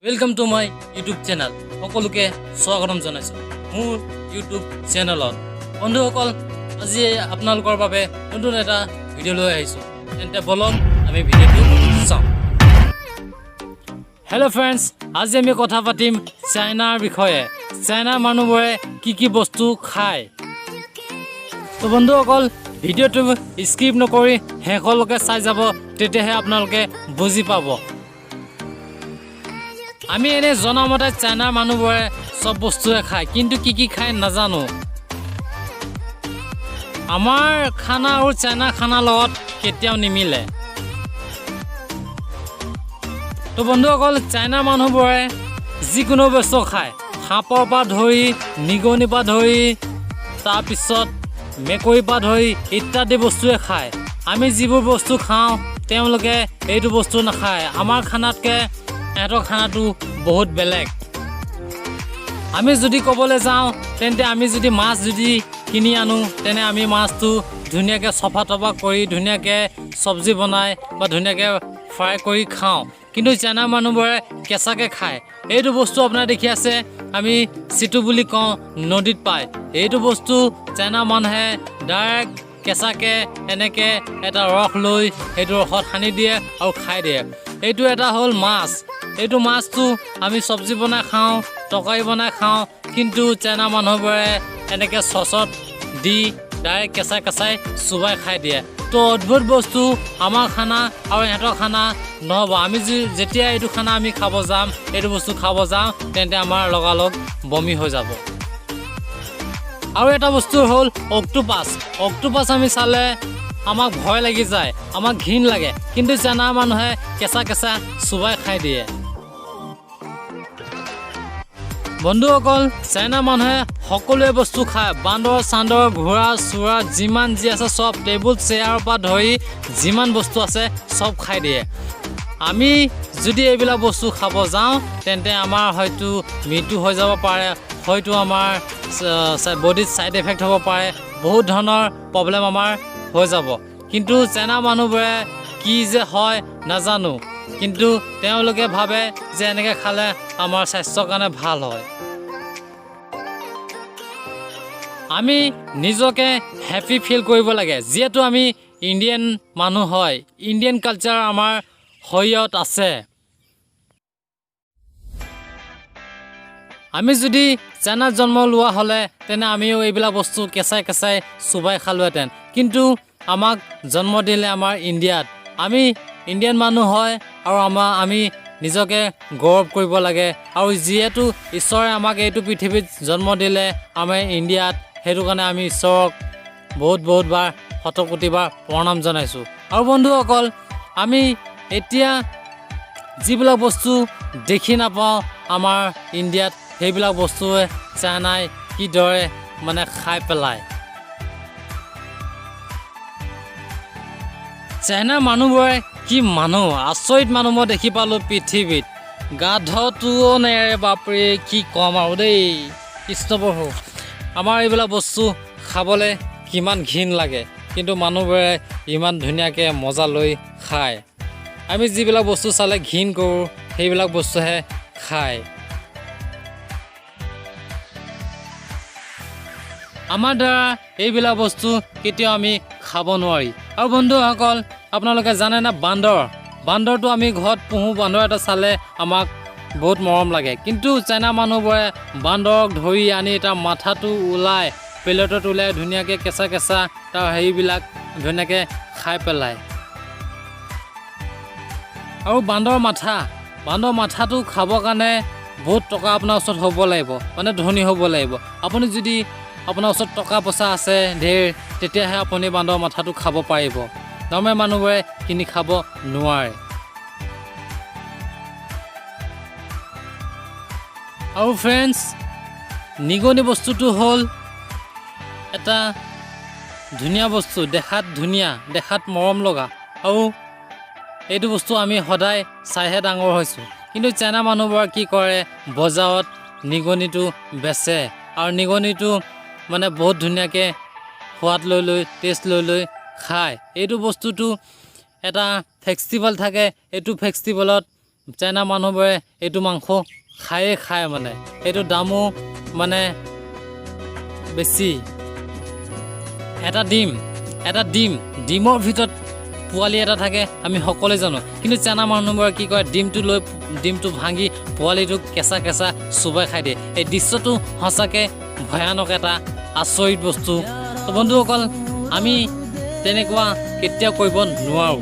Welcome to my YouTube channel সকলোকে স্বাগতম জনাইছো মোৰ यूट्यूब চেনেলত বন্ধুসকল আজি আপোনালোকৰ বাবে নতুন এটা ভিডিও লৈ আহিছো তেন্তে বলক আমি ভিডিওটো চাওঁ हेलो फ्रेंड्स আজি আমি কথা পাতিম চাইনাৰ বিষয়ে চাইনাৰ মানুহবোৰে কি বস্তু খায় তো বন্ধুসকল ভিডিওটো স্কিপ নকৰি শেষলৈকে চাই যাব তেতিয়াহে আপোনালোকে বুজি পাব আমি এনে জনামতে চাইনাৰ মানুহবোৰে সব বস্তুৱে খায় কিন্তু কি খায় নাজানো আমাৰ খানা আৰু চাইনা খানা লগত কেতিয়াও নিমিলে তো বন্ধুসকল চাইনাৰ মানুহবোৰে যিকোনো বস্তু খায় সাপৰ পৰা ধৰি নিগনিৰ পৰা ধৰি তাৰপিছত মেকুৰীৰ পৰা ধৰি ইত্যাদি বস্তুৱে খায় আমি যিবোৰ বস্তু খাওঁ তেওঁলোকে এইটো বস্তু নাখায় আমাৰ খানাতকৈ এটো খানাটো বহুত বেলেগ আমি যদি কবলৈ যাওঁ তেন্তে আমি যদি মাছ যদি কিনি আনো তেনে আমি মাছটো ধুনিয়াকে সফা তফা কৰি ধুনিয়াকে সবজি বনাই বা ধুনিয়াকে ফ্ৰাই কৰি খাওঁ কিন্তু চাইনা মানুহবোৰে কেঁচাকে খায় এইটো বস্তু আপোনাৰ দেখি আছে আমি চিটু বুলি কওঁ নদীত পায় এইটো বস্তু চাইনা মানুহে ডাইৰেক্ট কেঁচাকে এনেকে এটা ৰস লৈ সেইটো ৰসত সানি দিয়ে আৰু খাই দিয়ে এইটো এটা হ'ল মাছ এইটো মাছটো আমি সবজি বনাই খাওঁ তৰকাৰী বনাই খাওঁ কিন্তু চাইনা মানুহবোৰে এনেকে চচত দি ডাইৰেক্ট কেঁচাই চুবাই খাই দিয়ে তো অদ্ভুত বস্তু আমাৰ খানা আৰু ইহঁতৰ খানা নহ'ব আমি যেতিয়া এইটো খানা আমি খাব যাম এইটো বস্তু খাব যাম তেন্তে আমাৰ লগালগ বমি হৈ যাব আৰু এটা বস্তু হ'ল অক্টোপাছ আমি চালে আমাক ভয় লাগি যায় আমাক ঘিণ লাগে কিন্তু চাইনা মানুহে কেঁচা চুবাই খাই দিয়ে বন্ধুসকল চাইনা মানুহে সকলোৱে বস্তু খায় বান্দৰ চান্দৰ ঘোঁৰা চোৰা যিমান যি আছে সব টেবুল চেয়াৰৰ পৰা ধৰি যিমান বস্তু আছে সব খাই দিয়ে আমি যদি এইবিলাক বস্তু খাব যাওঁ তেন্তে আমাৰ হয়তো মৃত্যু হৈ যাব পাৰে হয়তো আমাৰ বডিত সাইড এফেক্ট হ'ব পাৰে বহুত ধৰণৰ প্ৰব্লেম আমাৰ হৈ যাব কিন্তু চাইনা মানুহবোৰে কি যে হয় নাজানো কিন্তু তেওঁলোকে ভাবে যে এনেকৈ খালে আমাৰ স্বাস্থ্যৰ কাৰণে ভাল হয় আমি নিজকে হ্যাপি ফিল কৰিব লাগে যেহেতু আমি ইণ্ডিয়ান মানুহ হয় ইণ্ডিয়ান কালচাৰ আমাৰ শৰীৰত আছে আমি যদি চাইনাত জন্ম লোৱা হ'লে তেনে আমিও এইবিলাক বস্তু কেঁচাই চুবাই খালোহেঁতেন কিন্তু আমাক জন্ম দিলে আমাৰ ইণ্ডিয়াত আমি ইণ্ডিয়ান মানুহ হয় আৰু আমি নিজকে গৌৰৱ কৰিব লাগে আৰু যিহেতু ঈশ্বৰে আমাক এইটো পৃথিৱীত জন্ম দিলে আমি ইণ্ডিয়াত সেইটো কাৰণে আমি ঈশ্বৰক বহুতবাৰ শতকোটিবাৰ প্ৰণাম জনাইছোঁ আৰু বন্ধুসকল আমি এতিয়া যিবিলাক বস্তু দেখি নাপাওঁ আমাৰ ইণ্ডিয়াত সেইবিলাক বস্তুৱে চাইনাই কিদৰে মানে খাই পেলায় চাইনাৰ মানুহবোৰে কি মানুহ আচৰিত মানুহ মই দেখি পালোঁ পৃথিৱীত গাধটোও নেৰে বাপৰে কি কম আৰু দেই কৃষ্ণ প্ৰভু আমাৰ এইবিলাক বস্তু খাবলৈ কিমান ঘিণ লাগে কিন্তু মানুহবোৰে ইমান ধুনীয়াকৈ মজা লৈ খায় আমি যিবিলাক বস্তু চালে ঘিণ কৰোঁ সেইবিলাক বস্তুহে খায় আমাৰ দ্বাৰা এইবিলাক বস্তু কেতিয়াও আমি খাব নোৱাৰি আৰু বন্ধুসকল আপোনালোকে জানে না বান্দৰটো আমি ঘৰত পুহোঁ বান্দৰ এটা চালে আমাক বহুত মৰম লাগে কিন্তু চাইনা মানুহবোৰে বান্দৰক ধৰি আনি তাৰ মাথাটো ওলাই প্লেটত ওলাই ধুনীয়াকৈ কেঁচা তাৰ হেৰিবিলাক ধুনীয়াকৈ খাই পেলায় আৰু বান্দৰ মাথাটো খাবৰ কাৰণে বহুত টকা আপোনাৰ ওচৰত হ'ব লাগিব মানে ধনী হ'ব লাগিব আপুনি যদি আপোনাৰ ওচৰত টকা পইচা আছে ঢেৰ তেতিয়াহে আপুনি বান্দৰ মাথাটো খাব পাৰিব নৰ্মেল মানুহবোৰে কিনি খাব নোৱাৰে আৰু ফ্ৰেণ্ডছ নিগনি বস্তুটো হ'ল এটা ধুনীয়া বস্তু দেখাত মৰম লগা আৰু এইটো বস্তু আমি সদায় চাইহে ডাঙৰ হৈছোঁ কিন্তু চাইনা মানুহবোৰে কি কৰে বজাৰত নিগনিটো বেচে আৰু নিগনিটো মানে বহুত ধুনীয়াকৈ সোৱাদ লৈ টেষ্ট লৈ খায় এইটো বস্তুটো এটা ফেষ্টিভেল থাকে এইটো ফেষ্টিভেলত চাইনা মানুহবোৰে এইটো মাংস খায় মানে এইটো দামো মানে বেছি। এটা ডিমৰ ভিতৰত পোৱালি এটা থাকে আমি সকলোৱে জানো, কিন্তু চাইনা মানুহবোৰে কি কৰে ডিমটো ভাঙি পোৱালিটোক কেঁচা চোবাই খাই দিয়ে। এই দৃশ্যটো সঁচাকৈ ভয়ানক এটা আচৰিত বস্তু। তো বন্ধুসকল আমি তেনেকুৱা কেতিয়াও কৰিব নোৱাৰোঁ।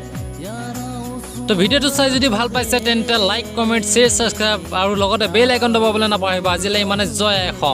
তো ভিডিঅ'টো চাই যদি ভাল পাইছে তেন্তে লাইক কমেণ্ট শ্বেয়াৰ ছাবস্ক্ৰাইব আৰু লগতে বেল আইকন দবাবলৈ নাপাহৰিব। আজিলৈ ইমানে, জয় অসম।